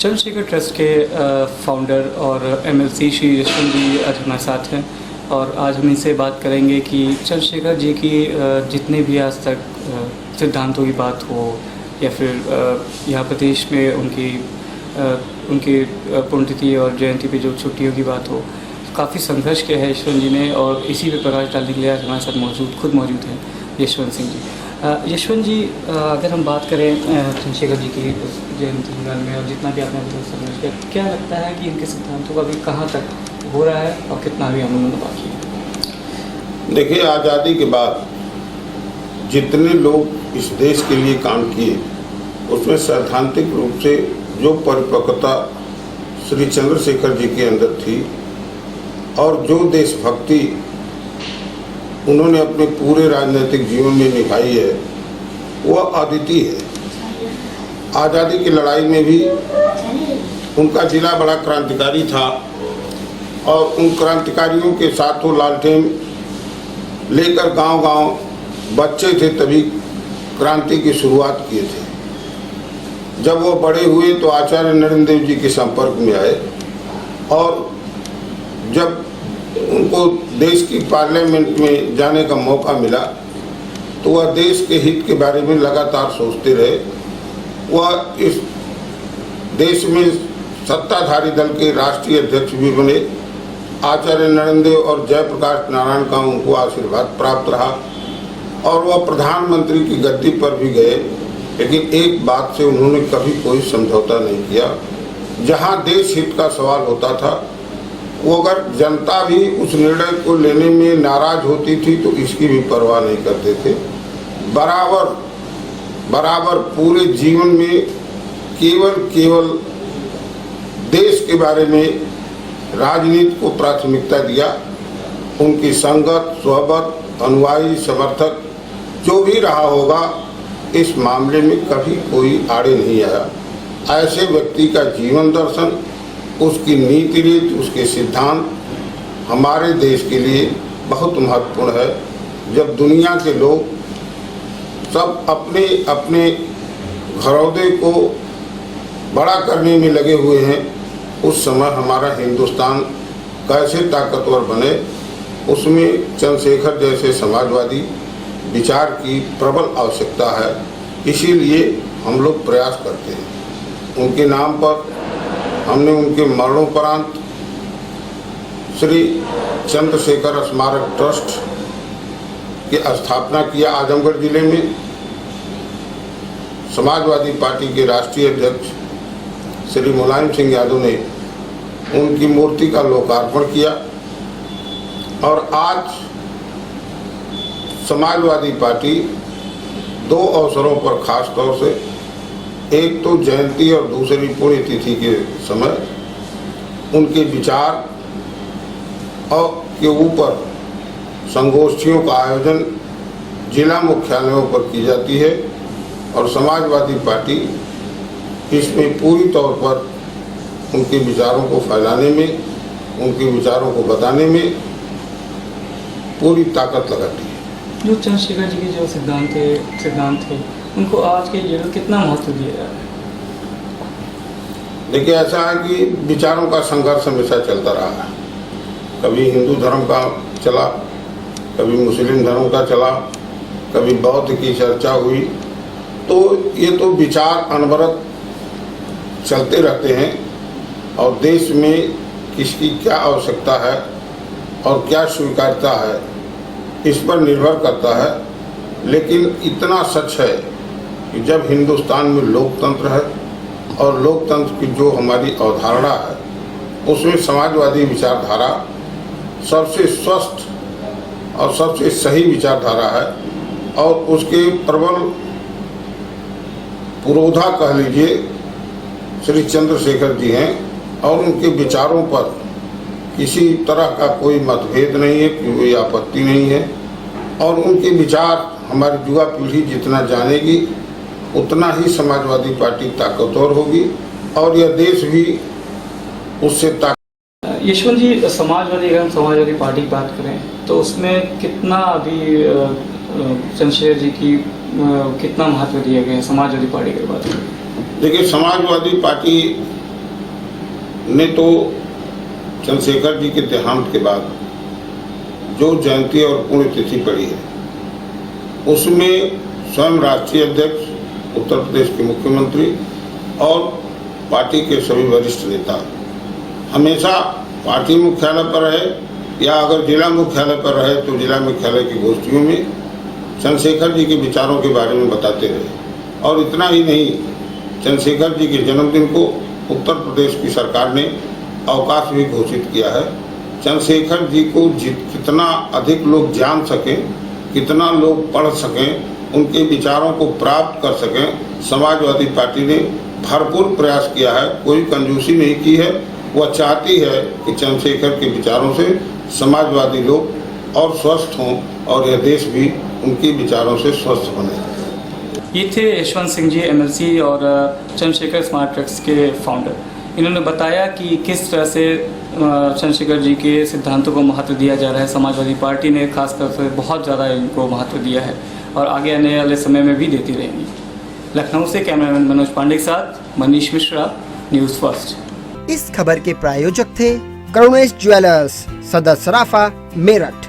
Chandrashekhar trust के founder और MLC Shri Yashwant जी आज हमारे साथ हैं और आज हम इनसे बात करेंगे कि चंद्रशेखर जी की जितने भी आज तक सिद्धांतों की बात हो या फिर यहाँ प्रदेश में उनकी पुण्यतिथि और जयंती पे जो छुट्टियों की बात हो, काफ़ी संघर्ष किया है यशवंत जी ने और इसी पे प्रकाश डालने के लिए आज हमारे साथ खुद मौजूद हैं यशवंत सिंह जी। यशवंत जी, अगर हम बात करें चंद्रशेखर जी की जयंती में और जितना भी आपने संघर्ष किया, क्या लगता है कि इनके सिद्धांतों का भी कहाँ तक हो रहा है और कितना भी अमल में बाकी है? देखिए, आज़ादी के बाद जितने लोग इस देश के लिए काम किए उसमें सैद्धांतिक रूप से जो परिपक्वता श्री चंद्रशेखर जी के अंदर थी और जो देशभक्ति उन्होंने अपने पूरे राजनीतिक जीवन में निभाई है वह अद्वितीय है। आज़ादी की लड़ाई में भी उनका जिला बड़ा क्रांतिकारी था और उन क्रांतिकारियों के साथ वो लालटेन लेकर गांव-गांव बच्चे थे तभी क्रांति की शुरुआत किए थे। जब वो बड़े हुए तो आचार्य नरेंद्र देव जी के संपर्क में आए और जब उनको देश की पार्लियामेंट में जाने का मौका मिला तो वह देश के हित के बारे में लगातार सोचते रहे। वह इस देश में सत्ताधारी दल के राष्ट्रीय अध्यक्ष भी बने। आचार्य नरेंद्र देव और जयप्रकाश नारायण का उनको आशीर्वाद प्राप्त रहा और वह प्रधानमंत्री की गद्दी पर भी गए, लेकिन एक बात से उन्होंने कभी कोई समझौता नहीं किया। जहां देश हित का सवाल होता था वो अगर जनता भी उस निर्णय को लेने में नाराज होती थी तो इसकी भी परवाह नहीं करते थे। बराबर पूरे जीवन में केवल देश के बारे में राजनीति को प्राथमिकता दिया। उनकी संगत, सोहबत, अनुयायी, समर्थक जो भी रहा होगा इस मामले में कभी कोई आड़े नहीं आया। ऐसे व्यक्ति का जीवन दर्शन, उसकी नीति रीति, उसके सिद्धांत हमारे देश के लिए बहुत महत्वपूर्ण है। जब दुनिया के लोग सब अपने अपने घरौदे को बड़ा करने में लगे हुए हैं, उस समय हमारा हिंदुस्तान कैसे ताकतवर बने, उसमें चंद्रशेखर जैसे समाजवादी विचार की प्रबल आवश्यकता है। इसीलिए हम लोग प्रयास करते हैं। उनके नाम पर हमने उनके मरणोपरांत श्री चंद्रशेखर स्मारक ट्रस्ट की स्थापना किया आजमगढ़ जिले में। समाजवादी पार्टी के राष्ट्रीय अध्यक्ष श्री मुलायम सिंह यादव ने उनकी मूर्ति का लोकार्पण किया और आज समाजवादी पार्टी दो अवसरों पर खास तौर से, एक तो जयंती और दूसरी पुण्यतिथि के समय उनके विचार और के ऊपर संगोष्ठियों का आयोजन जिला मुख्यालयों पर की जाती है और समाजवादी पार्टी इसमें पूरी तौर पर उनके विचारों को फैलाने में, उनके विचारों को बताने में पूरी ताकत लगाती है। जो चंद्रशेखर जी के जो सिद्धांत थे उनको आज के जीवन कितना महत्व दिया जा रहा है? देखिए, ऐसा है कि विचारों का संघर्ष हमेशा चलता रहा है। कभी हिंदू धर्म का चला, कभी मुस्लिम धर्म का चला, कभी बौद्ध की चर्चा हुई, तो ये तो विचार अनवरत चलते रहते हैं और देश में किसकी क्या आवश्यकता है और क्या स्वीकार्यता है इस पर निर्भर करता है। लेकिन इतना सच है कि जब हिंदुस्तान में लोकतंत्र है और लोकतंत्र की जो हमारी अवधारणा है उसमें समाजवादी विचारधारा सबसे स्वस्थ और सबसे सही विचारधारा है और उसके प्रबल पुरोधा कह लीजिए श्री चंद्रशेखर जी हैं और उनके विचारों पर किसी तरह का कोई मतभेद नहीं है, कोई आपत्ति नहीं है और उनके विचार हमारी युवा पीढ़ी जितना जानेगी उतना ही समाजवादी पार्टी ताकतवर होगी और यह देश भी उससे यशवंत जी, अगर समाजवादी पार्टी की बात करें तो उसमें कितना अभी चंद्रशेखर जी की कितना महत्व दिया गया है समाजवादी पार्टी के बात? देखिए, समाजवादी पार्टी ने तो चंद्रशेखर जी के देहांत के बाद जो जयंती और पुण्यतिथि पड़ी है उसमें स्वयं राष्ट्रीय अध्यक्ष, उत्तर प्रदेश के मुख्यमंत्री और पार्टी के सभी वरिष्ठ नेता हमेशा पार्टी मुख्यालय पर रहे या अगर जिला मुख्यालय पर रहे तो जिला मुख्यालय की गोष्ठियों में चंद्रशेखर जी के विचारों के बारे में बताते रहे। और इतना ही नहीं, चंद्रशेखर जी के जन्मदिन को उत्तर प्रदेश की सरकार ने अवकाश भी घोषित किया है। चंद्रशेखर जी को कितना अधिक लोग जान सकें, कितना लोग पढ़ सकें, उनके विचारों को प्राप्त कर सकें, समाजवादी पार्टी ने भरपूर प्रयास किया है। कोई कंजूसी नहीं की है। वह चाहती है कि चंद्रशेखर के विचारों से समाजवादी लोग और स्वस्थ हों और यह देश भी उनके विचारों से स्वस्थ बने। ये थे यशवंत सिंह जी, एमएलसी और चंद्रशेखर स्मार्ट ट्रक्स के फाउंडर। इन्होंने बताया कि किस तरह से चंद्रशेखर जी के सिद्धांतों को महत्व दिया जा रहा है। समाजवादी पार्टी ने खासकर से बहुत ज़्यादा इनको महत्व दिया है और आगे आने वाले समय में भी देती रहेगी। लखनऊ से कैमरामैन मनोज पांडे के साथ मनीष मिश्रा, न्यूज़ फर्स्ट। इस खबर के प्रायोजक थे करुणेश ज्वेलर्स, सदर सराफा, मेरठ।